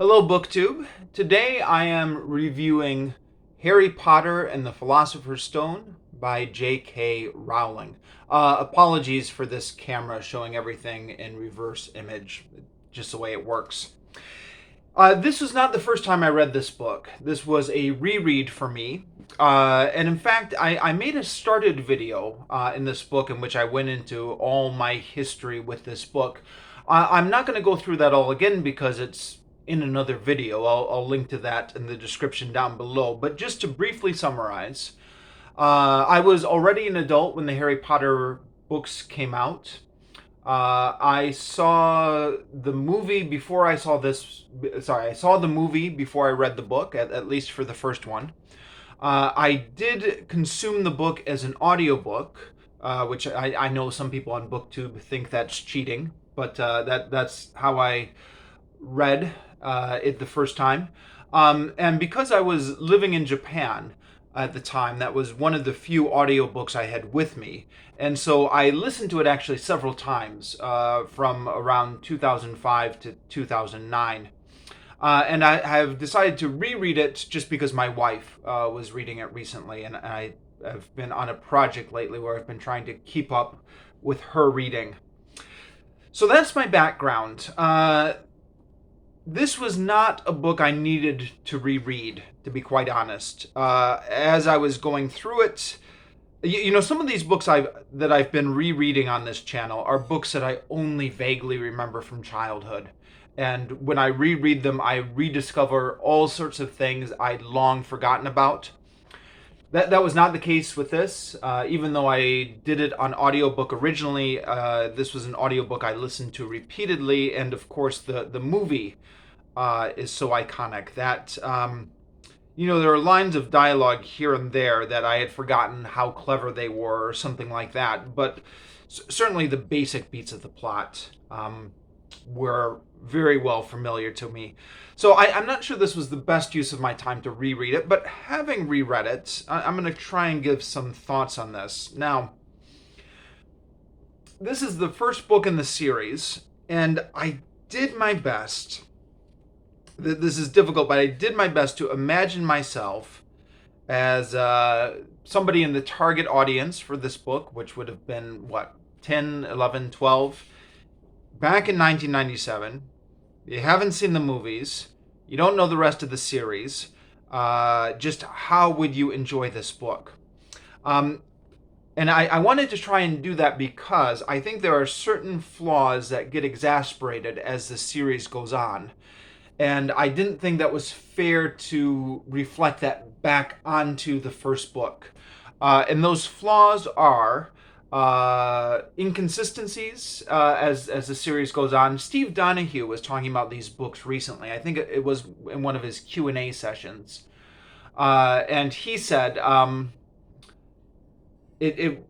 Hello, BookTube. Today I am reviewing Harry Potter and the Philosopher's Stone by J.K. Rowling. Apologies for this camera showing everything in reverse image, just the way it works. This was not the first time I read this book. This was a reread for me. And in fact, I made a started video in this book in which I went into all my history with this book. I'm not going to go through that all again because it's in another video. I'll link to that in the description down below. But just to briefly summarize, I was already an adult when the Harry Potter books came out. I saw the movie before I saw this. Sorry, I saw the movie before I read the book, at least for the first one. I did consume the book as an audiobook, which I know some people on BookTube think that's cheating, but that's how I read it the first time. And because I was living in Japan at the time, that was one of the few audiobooks I had with me. And so I listened to it actually several times from around 2005 to 2009. And I have decided to reread it just because my wife was reading it recently, and I have been on a project lately where I've been trying to keep up with her reading. So that's my background. This was not a book I needed to reread, to be quite honest. As I was going through it, some of these books that I've been rereading on this channel are books that I only vaguely remember from childhood. And when I reread them, I rediscover all sorts of things I'd long forgotten about. That was not the case with this. Even though I did it on audiobook originally, this was an audiobook I listened to repeatedly, and of course the movie is so iconic that there are lines of dialogue here and there that I had forgotten how clever they were or something like that, but certainly the basic beats of the plot were very well familiar to me. So I'm not sure this was the best use of my time to reread it, but having reread it, I'm going to try and give some thoughts on this. Now, this is the first book in the series, and I did my best. This is difficult, but I did my best to imagine myself as somebody in the target audience for this book, which would have been, 10, 11, 12, back in 1997. You haven't seen the movies. You don't know the rest of the series. Just how would you enjoy this book? And I wanted to try and do that because I think there are certain flaws that get exasperated as the series goes on. And I didn't think that was fair to reflect that back onto the first book. And those flaws are inconsistencies as the series goes on. Steve Donahue was talking about these books recently. I think it was in one of his Q&A sessions. And he said it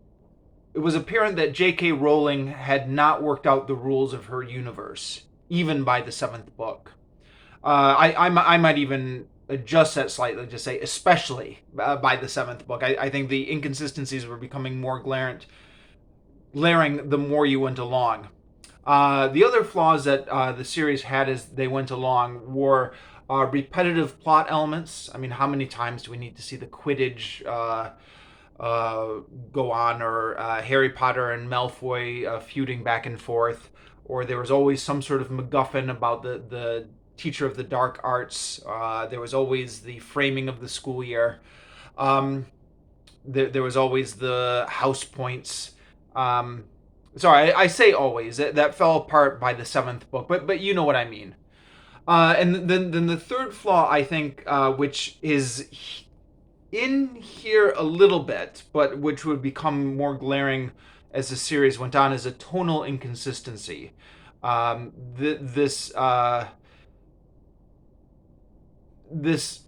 was apparent that J.K. Rowling had not worked out the rules of her universe, even by the seventh book. I might even adjust that slightly to say especially by the seventh book. I think the inconsistencies were becoming more glaring the more you went along. The other flaws that the series had as they went along were repetitive plot elements. I mean, how many times do we need to see the Quidditch go on, or Harry Potter and Malfoy feuding back and forth, or there was always some sort of MacGuffin about the teacher of the dark arts. There was always the framing of the school year. There was always the house points. Sorry, I say always. That fell apart by the seventh book, but you know what I mean. And then the third flaw, I think, which is in here a little bit, but which would become more glaring as the series went on, is a tonal inconsistency. This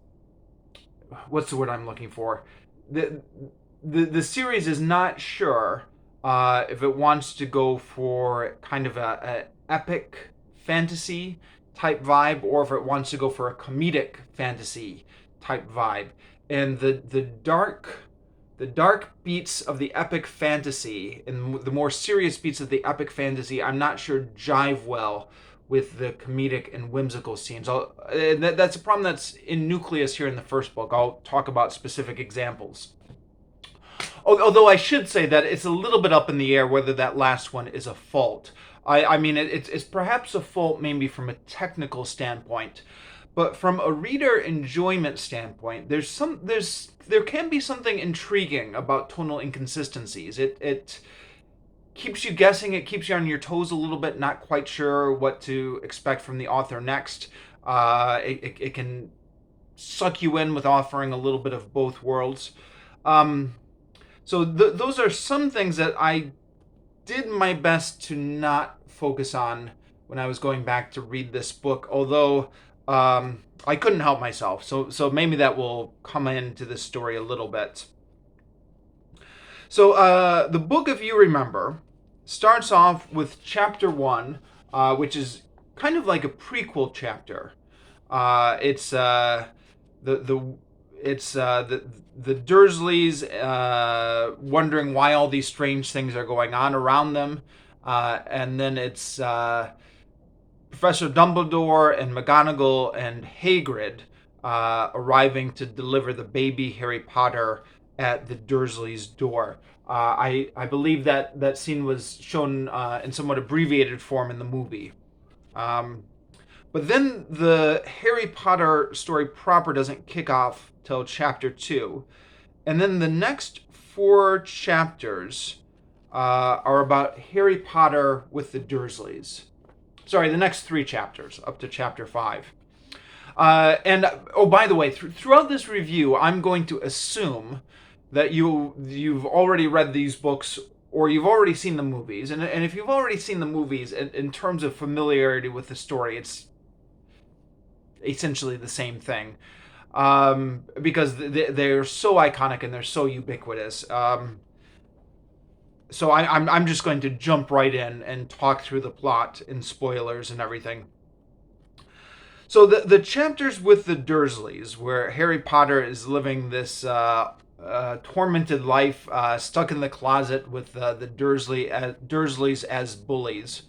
what's the word I'm looking for? The series is not sure if it wants to go for kind of a epic fantasy type vibe, or if it wants to go for a comedic fantasy type vibe. And the dark beats of the epic fantasy and the more serious beats of the epic fantasy, I'm not sure jive well with the comedic and whimsical scenes. That's a problem that's in Nucleus here in the first book. I'll talk about specific examples. Although I should say that it's a little bit up in the air whether that last one is a fault. I mean, it's perhaps a fault maybe from a technical standpoint, but from a reader enjoyment standpoint, there can be something intriguing about tonal inconsistencies. It keeps you guessing, it keeps you on your toes a little bit, not quite sure what to expect from the author next. It can suck you in with offering a little bit of both worlds. So those are some things that I did my best to not focus on when I was going back to read this book, although I couldn't help myself. So maybe that will come into this story a little bit. So the book, if you remember, starts off with chapter 1, which is kind of like a prequel chapter. It's the Dursleys wondering why all these strange things are going on around them. And then it's Professor Dumbledore and McGonagall and Hagrid arriving to deliver the baby Harry Potter at the Dursleys' door. I believe that scene was shown in somewhat abbreviated form in the movie. But then the Harry Potter story proper doesn't kick off till chapter 2. And then the next 4 chapters are about Harry Potter with the Dursleys. Sorry, the next 3 chapters, up to chapter 5. And, oh, by the way, throughout this review, I'm going to assume that you've already read these books or you've already seen the movies. And if you've already seen the movies, in terms of familiarity with the story, it's essentially the same thing. Because they're so iconic and they're so ubiquitous. So I'm just going to jump right in and talk through the plot and spoilers and everything. So the chapters with the Dursleys, where Harry Potter is living this tormented life, stuck in the closet with the Dursleys as bullies,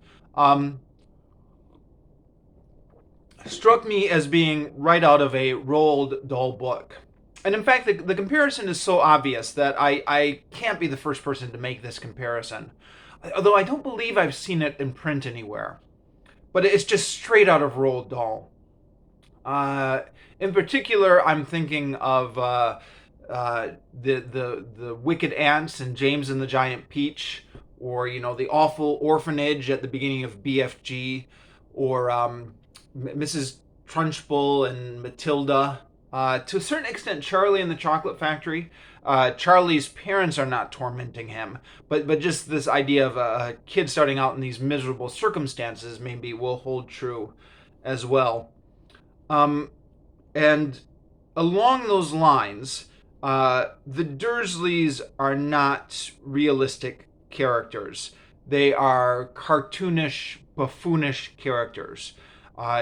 struck me as being right out of a Roald Dahl book. And in fact, the comparison is so obvious that I can't be the first person to make this comparison. Although I don't believe I've seen it in print anywhere. But it's just straight out of Roald Dahl. In particular, I'm thinking of the Wicked Ants and James and the Giant Peach, or the awful orphanage at the beginning of BFG, or Mrs. Trunchbull and Matilda. To a certain extent, Charlie and the Chocolate Factory. Charlie's parents are not tormenting him, but just this idea of a kid starting out in these miserable circumstances maybe will hold true as well. And along those lines, the Dursleys are not realistic characters. They are cartoonish, buffoonish characters.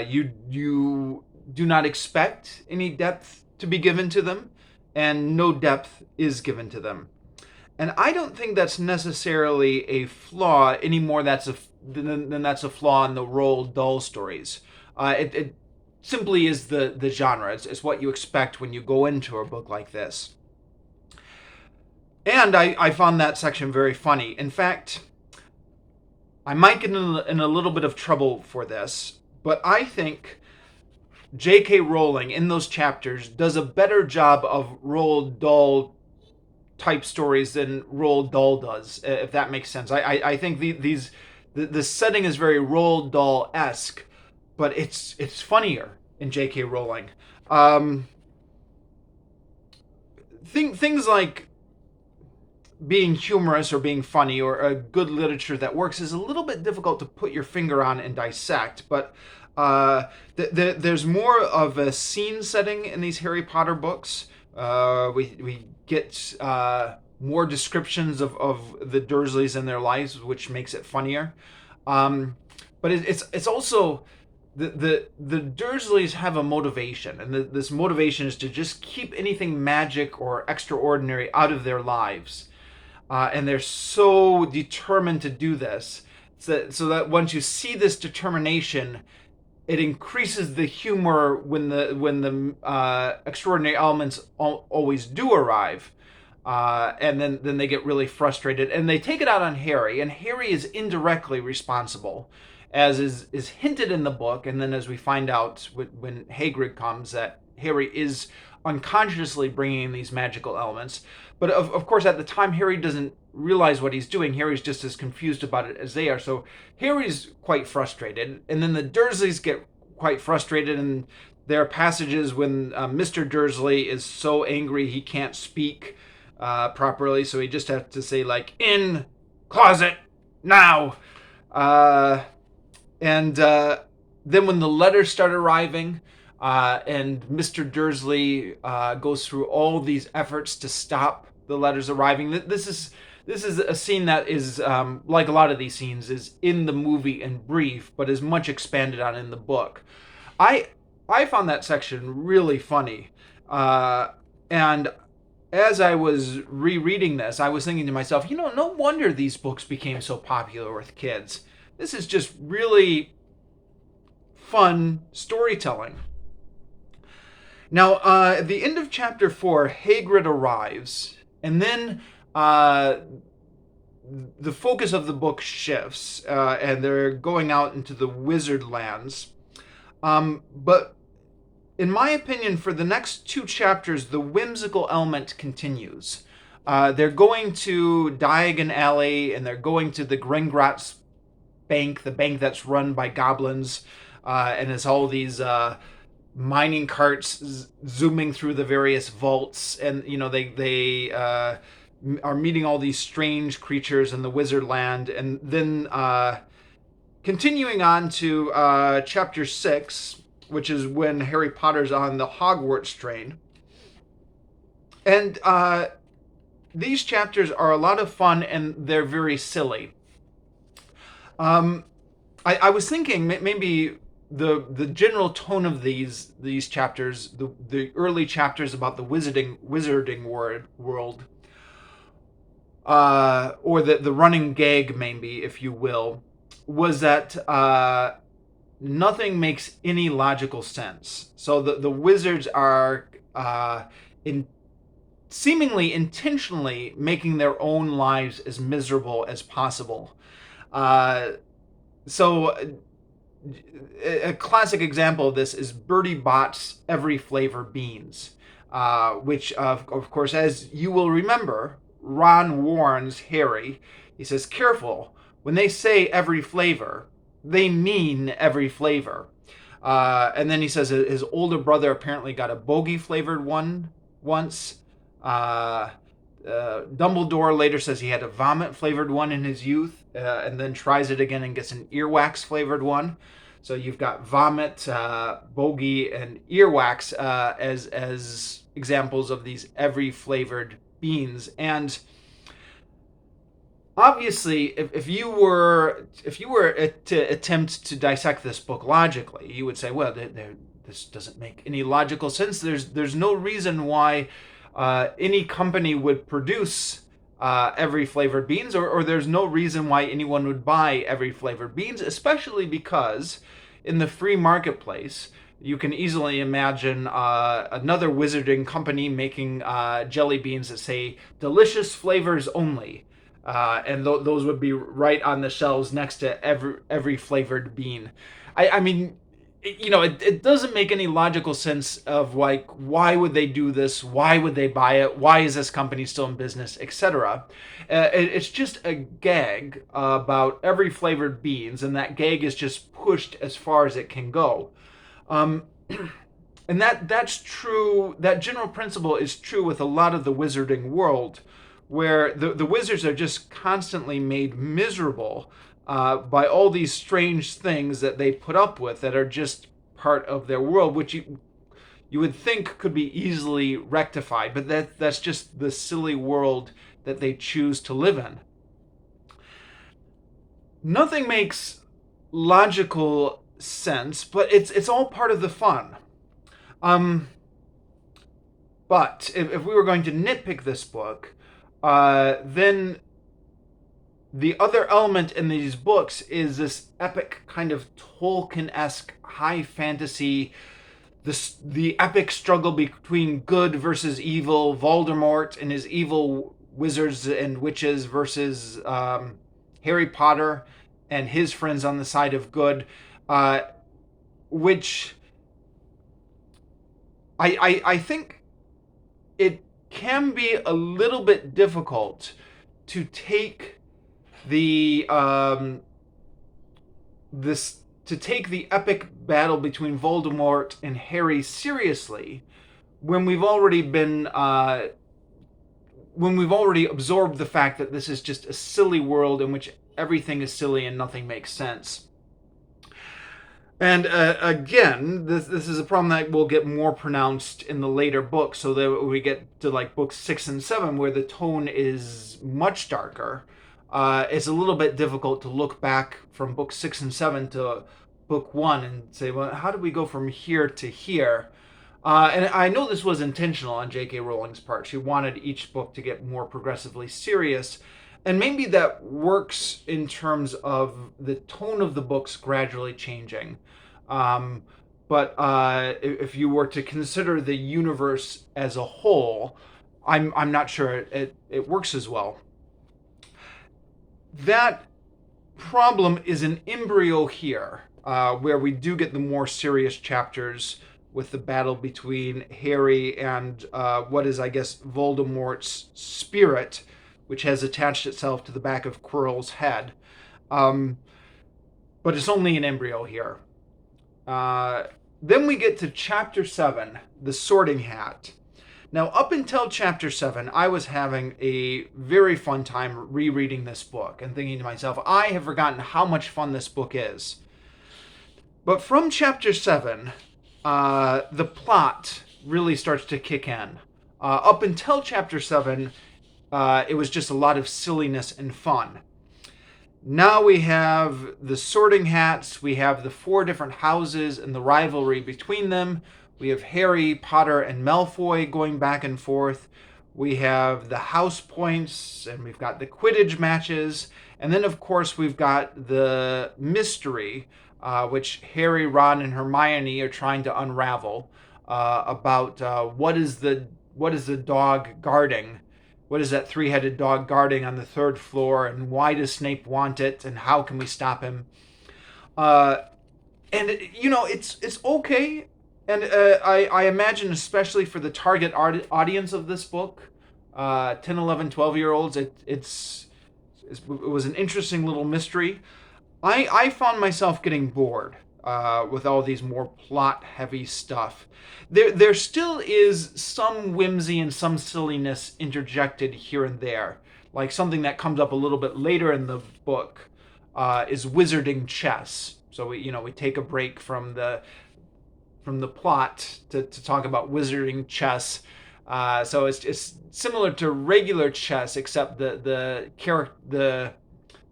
You do not expect any depth to be given to them, and no depth is given to them. And I don't think that's necessarily a flaw any more than that's a flaw in the Roald Dahl stories. It simply is the genre. It's what you expect when you go into a book like this. And I found that section very funny. In fact, I might get in a little bit of trouble for this, but I think J.K. Rowling, in those chapters, does a better job of Roald Dahl type stories than Roald Dahl does, if that makes sense. I think the setting is very Roald Dahl-esque, but it's funnier in J.K. Rowling. Things like being humorous or being funny or a good literature that works is a little bit difficult to put your finger on and dissect, but there's more of a scene setting in these Harry Potter books. We get more descriptions of the Dursleys and their lives, which makes it funnier. But it's also the Dursleys have a motivation, and this motivation is to just keep anything magic or extraordinary out of their lives. And they're so determined to do this. so that once you see this determination, it increases the humor when the extraordinary elements always do arrive, and then they get really frustrated, and they take it out on Harry, and Harry is indirectly responsible, as is hinted in the book, and then as we find out when Hagrid comes, that Harry is unconsciously bringing these magical elements. But of course, at the time, Harry doesn't realize what he's doing. Harry's just as confused about it as they are. So Harry's quite frustrated. And then the Dursleys get quite frustrated. And there are passages when Mr. Dursley is so angry he can't speak properly. So he just has to say, like, in closet now. And then when the letters start arriving, and Mr. Dursley goes through all these efforts to stop the letters arriving. This is a scene that is, like a lot of these scenes, is in the movie and brief, but is much expanded on in the book. I found that section really funny, and as I was rereading this, I was thinking to myself, no wonder these books became so popular with kids. This is just really fun storytelling. Now, at the end of chapter 4, Hagrid arrives, and then the focus of the book shifts, and they're going out into the wizard lands. But in my opinion, for the next 2 chapters, the whimsical element continues. They're going to Diagon Alley, and they're going to the Gringotts bank, the bank that's run by goblins, and it's all these mining carts zooming through the various vaults, and they are meeting all these strange creatures in the wizard land, and then continuing on to chapter 6, which is when Harry Potter's on the Hogwarts train. And these chapters are a lot of fun, and they're very silly. I was thinking maybe the general tone of these chapters, the early chapters about the wizarding world, or the running gag, maybe, if you will, was that nothing makes any logical sense. So the wizards are seemingly intentionally making their own lives as miserable as possible. So a classic example of this is Bertie Bott's Every Flavor Beans, which, of course, as you will remember, Ron warns Harry. He says, careful, when they say every flavor, they mean every flavor. And then he says his older brother apparently got a bogey-flavored one once. Dumbledore later says he had a vomit-flavored one in his youth, and then tries it again and gets an earwax-flavored one. So you've got vomit, bogey, and earwax as examples of these every-flavored beans. And obviously, if you were to attempt to dissect this book logically, you would say, well, this doesn't make any logical sense. There's no reason why any company would produce every flavored beans, or there's no reason why anyone would buy every flavored beans, especially because in the free marketplace, you can easily imagine another wizarding company making jelly beans that say delicious flavors only. And those would be right on the shelves next to every flavored bean. I mean, it doesn't make any logical sense of, like, why would they do this? Why would they buy it? Why is this company still in business, etc.? It's just a gag about every flavored beans, and that gag is just pushed as far as it can go. And that's true. That general principle is true with a lot of the wizarding world, where the wizards are just constantly made miserable by all these strange things that they put up with that are just part of their world, which you would think could be easily rectified, but that's just the silly world that they choose to live in. Nothing makes logical sense, but it's all part of the fun. But if we were going to nitpick this book, then The other element in these books is this epic kind of Tolkien-esque high fantasy, the epic struggle between good versus evil, Voldemort and his evil wizards and witches versus Harry Potter and his friends on the side of good, which I think it can be a little bit difficult to take the to take the epic battle between Voldemort and Harry seriously when we've already absorbed the fact that this is just a silly world in which everything is silly and nothing makes sense. And again, this is a problem that will get more pronounced in the later books, so that we get to like books 6 and 7, where the tone is much darker. It's a little bit difficult to look back from book 6 and 7 to book 1 and say, well, how do we go from here to here? And I know this was intentional on J.K. Rowling's part. She wanted each book to get more progressively serious. And maybe that works in terms of the tone of the books gradually changing. But if you were to consider the universe as a whole, I'm not sure it works as well. That problem is an embryo here, where we do get the more serious chapters with the battle between Harry and what is, I guess, Voldemort's spirit, which has attached itself to the back of Quirrell's head. But it's only an embryo here. Then we get to Chapter 7, The Sorting Hat. Now, up until Chapter 7, I was having a very fun time rereading this book and thinking to myself, I have forgotten how much fun this book is. But from Chapter 7, the plot really starts to kick in. Up until Chapter 7, it was just a lot of silliness and fun. Now we have the Sorting Hats, we have the 4 different houses and the rivalry between them. We have Harry, Potter, and Malfoy going back and forth. We have the house points, and we've got the Quidditch matches. And then, of course, we've got the mystery, which Harry, Ron, and Hermione are trying to unravel about what is the dog guarding. What is that 3-headed dog guarding on the 3rd floor, and why does Snape want it, and how can we stop him? And it's okay. And I imagine, especially for the target audience of this book, 10, 11, 12-year-olds, it was an interesting little mystery. I found myself getting bored with all these more plot-heavy stuff. There still is some whimsy and some silliness interjected here and there. Like something that comes up a little bit later in the book is wizarding chess. So we take a break from the plot to talk about wizarding chess. So it's similar to regular chess, except the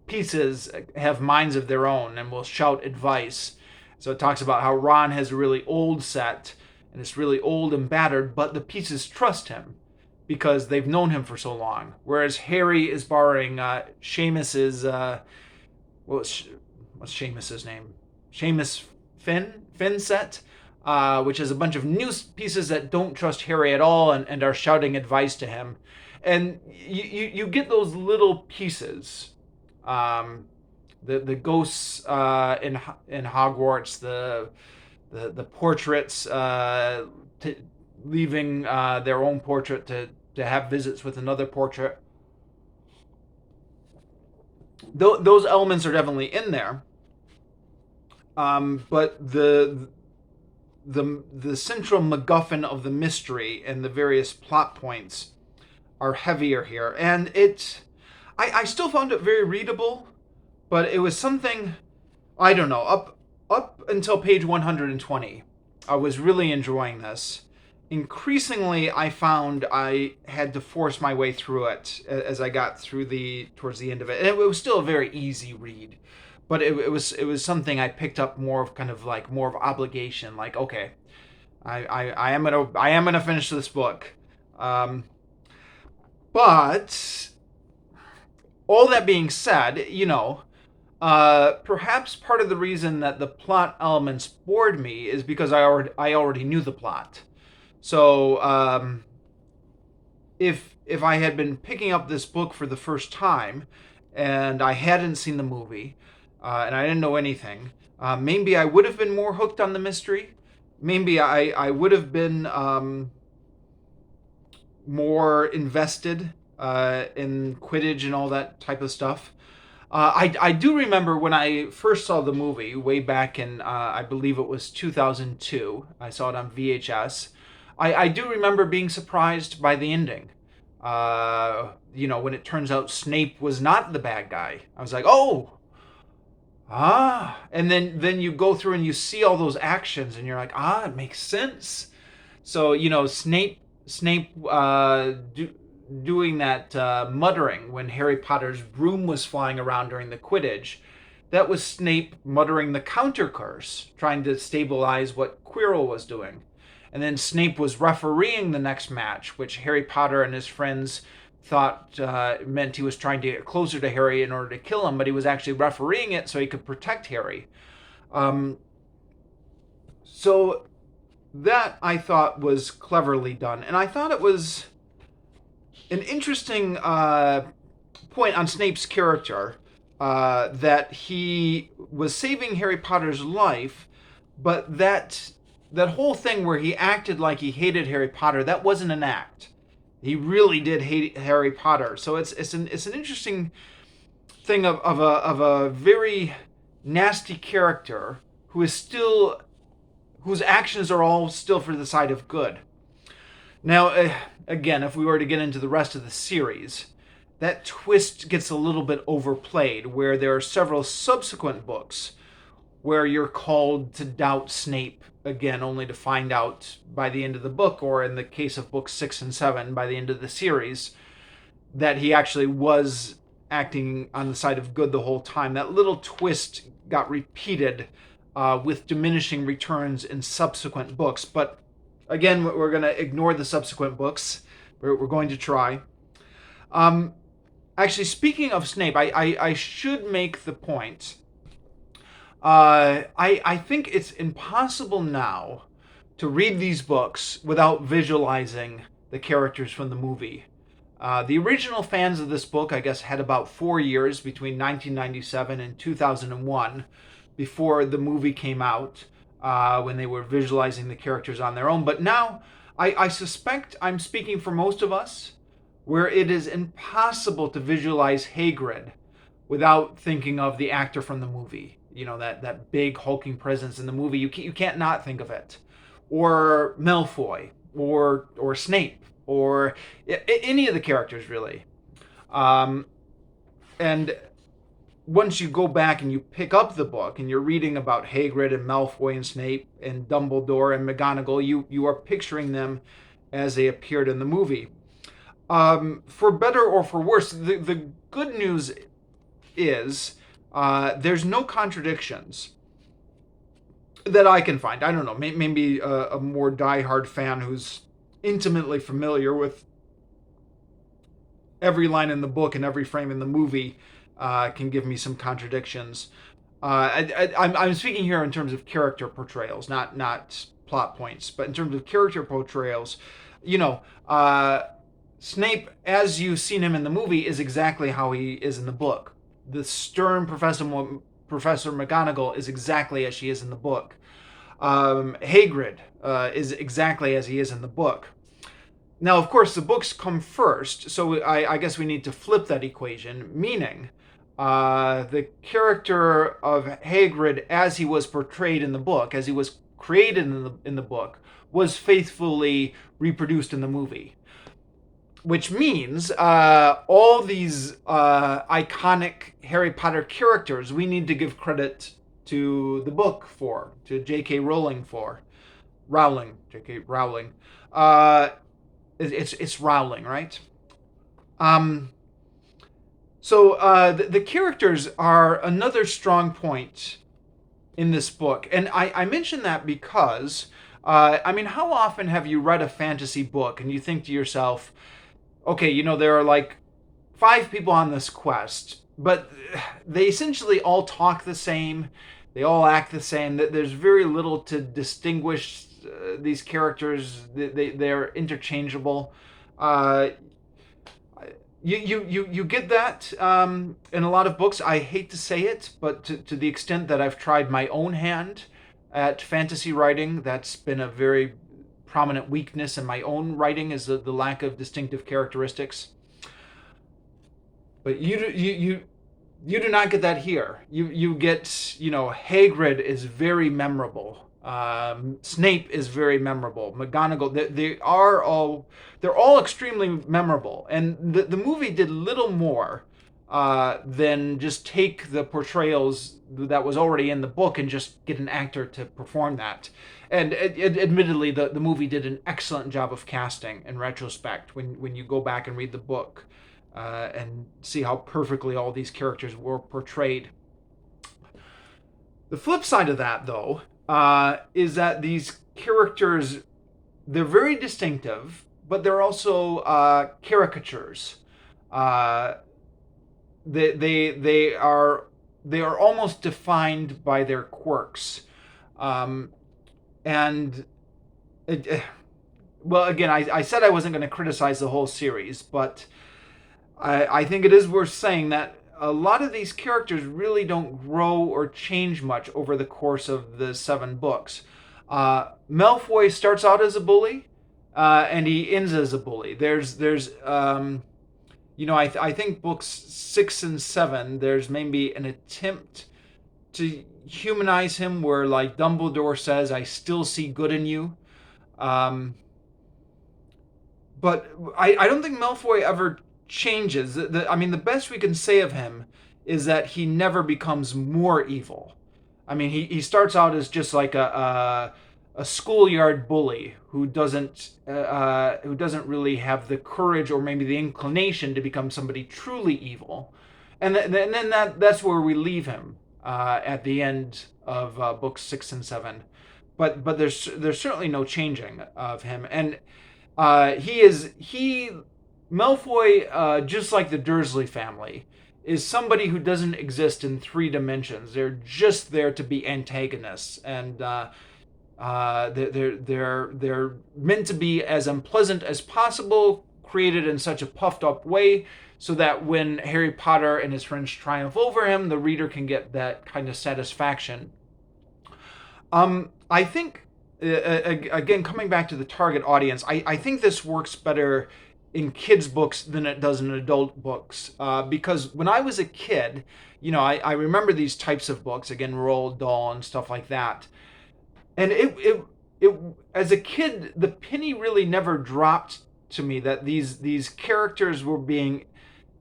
pieces have minds of their own and will shout advice. So it talks about how Ron has a really old set, and it's really old and battered, but the pieces trust him because they've known him for so long. Whereas Harry is borrowing Seamus's what's Seamus's name? Seamus Finn set, which is a bunch of new pieces that don't trust Harry at all and are shouting advice to him. And you get those little pieces. The ghosts in Hogwarts, the portraits leaving their own portrait to have visits with another portrait. Those elements are definitely in there. But the central MacGuffin of the mystery and the various plot points are heavier here, and I still found it very readable, but it was something, I don't know, up until page 120, I was really enjoying this. Increasingly, I found I had to force my way through it as I got towards the end of it. And it was still a very easy read, but it was something I picked up more of obligation. Like, okay, I am gonna finish this book, but all that being said, perhaps part of the reason that the plot elements bored me is because I already knew the plot. So if I had been picking up this book for the first time and I hadn't seen the movie and I didn't know anything, maybe I would have been more hooked on the mystery. Maybe I would have been more invested in Quidditch and all that type of stuff. I do remember when I first saw the movie way back in, I believe it was 2002. I saw it on VHS. I do remember being surprised by the ending. When it turns out Snape was not the bad guy. I was like, oh, and then you go through and you see all those actions, and you're like, it makes sense. So Snape doing that muttering when Harry Potter's broom was flying around during the Quidditch. That was Snape muttering the counter curse, trying to stabilize what Quirrell was doing. And then Snape was refereeing the next match, which Harry Potter and his friends thought meant he was trying to get closer to Harry in order to kill him, but he was actually refereeing it so he could protect Harry. So that I thought was cleverly done, and I thought it was an interesting point on Snape's character, that he was saving Harry Potter's life, but that whole thing where he acted like he hated Harry Potter, that wasn't an act. He really did hate Harry Potter. So it's an interesting thing of a very nasty character whose actions are all still for the side of good. Now, again, if we were to get into the rest of the series, that twist gets a little bit overplayed, where there are several subsequent books where you're called to doubt Snape again, only to find out by the end of the book, or in the case of books 6 and 7, by the end of the series, that he actually was acting on the side of good the whole time. That little twist got repeated with diminishing returns in subsequent books. But again, we're going to ignore the subsequent books. We're going to try. Actually, speaking of Snape, I should make the point. I think it's impossible now to read these books without visualizing the characters from the movie. The original fans of this book, I guess, had about 4 years between 1997 and 2001 before the movie came out, when they were visualizing the characters on their own. But now, I suspect I'm speaking for most of us, where it is impossible to visualize Hagrid without thinking of the actor from the movie. That big hulking presence in the movie. You can't not think of it. Or Malfoy, or Snape, or any of the characters, really. And once you go back and you pick up the book and you're reading about Hagrid and Malfoy and Snape and Dumbledore and McGonagall, you are picturing them as they appeared in the movie. For better or for worse, the good news is there's no contradictions that I can find. I don't know, maybe a more diehard fan who's intimately familiar with every line in the book and every frame in the movie can give me some contradictions. I'm speaking here in terms of character portrayals, not plot points, but in terms of character portrayals. Snape, as you've seen him in the movie, is exactly how he is in the book. The stern Professor McGonagall is exactly as she is in the book. Hagrid is exactly as he is in the book. Now, of course, the books come first, so I guess we need to flip that equation, meaning the character of Hagrid as he was portrayed in the book, as he was created in the book, was faithfully reproduced in the movie. Which means all these iconic Harry Potter characters we need to give credit to the book for, to J.K. Rowling for. J.K. Rowling. It's Rowling, right? So the characters are another strong point in this book. And I mention that because, how often have you read a fantasy book and you think to yourself, okay, there are like 5 people on this quest, but they essentially all talk the same. They all act the same. There's very little to distinguish these characters. They're interchangeable. Uh, you get that in a lot of books. I hate to say it, but to the extent that I've tried my own hand at fantasy writing, that's been a very prominent weakness in my own writing, is the lack of distinctive characteristics. But you do not get that here. You get, Hagrid is very memorable. Snape is very memorable. McGonagall, they're all extremely memorable, and the movie did little more than just take the portrayals that was already in the book and just get an actor to perform that. And admittedly, the movie did an excellent job of casting in retrospect when you go back and read the book. And see how perfectly all these characters were portrayed. The flip side of that, though, is that these characters, they're very distinctive, but they're also caricatures. They are almost defined by their quirks, and well, again, I said I wasn't going to criticize the whole series, but I think it is worth saying that a lot of these characters really don't grow or change much over the course of the 7 books. Malfoy starts out as a bully, and he ends as a bully. I think books 6 and 7, there's maybe an attempt to humanize him where, like, Dumbledore says, "I still see good in you." But I don't think Malfoy ever changes. The best we can say of him is that he never becomes more evil. I mean, he starts out as just like a schoolyard bully who doesn't really have the courage or maybe the inclination to become somebody truly evil, and then that's where we leave him at the end of books 6 and 7. But there's certainly no changing of him, and Malfoy, just like the Dursley family, is somebody who doesn't exist in 3 dimensions. They're just there to be antagonists, and they're meant to be as unpleasant as possible, created in such a puffed up way, so that when Harry Potter and his friends triumph over him, the reader can get that kind of satisfaction. I think, again, coming back to the target audience, I think this works better in kids' books than it does in adult books. Because when I was a kid, I remember these types of books, again, Roald Dahl and stuff like that. And it as a kid, the penny really never dropped to me that these characters were being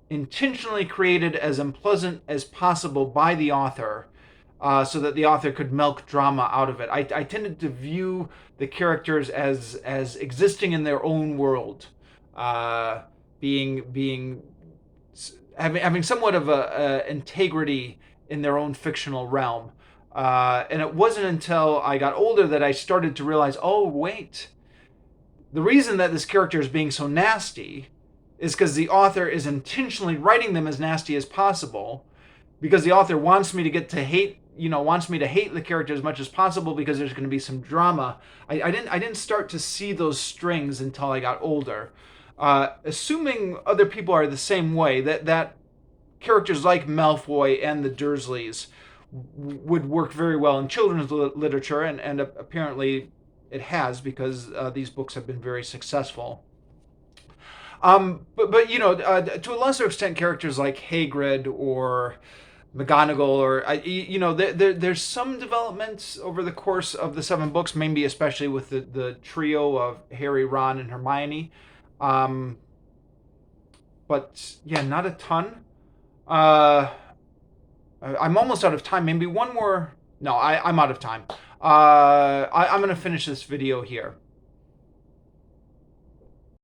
intentionally created as unpleasant as possible by the author, so that the author could milk drama out of it. I tended to view the characters as existing in their own world, having somewhat of a integrity in their own fictional realm. And it wasn't until I got older that I started to realize, oh wait, the reason that this character is being so nasty is because the author is intentionally writing them as nasty as possible, because the author wants me to hate the character as much as possible, because there's going to be some drama. I didn't start to see those strings until I got older. Assuming other people are the same way, that characters like Malfoy and the Dursleys would work very well in children's literature, and apparently it has, because these books have been very successful. But to a lesser extent, characters like Hagrid or McGonagall, or there's some developments over the course of the 7 books, maybe especially with the trio of Harry, Ron, and Hermione. But yeah, not a ton. I'm almost out of time. Maybe one more. No, I'm out of time. I'm going to finish this video here.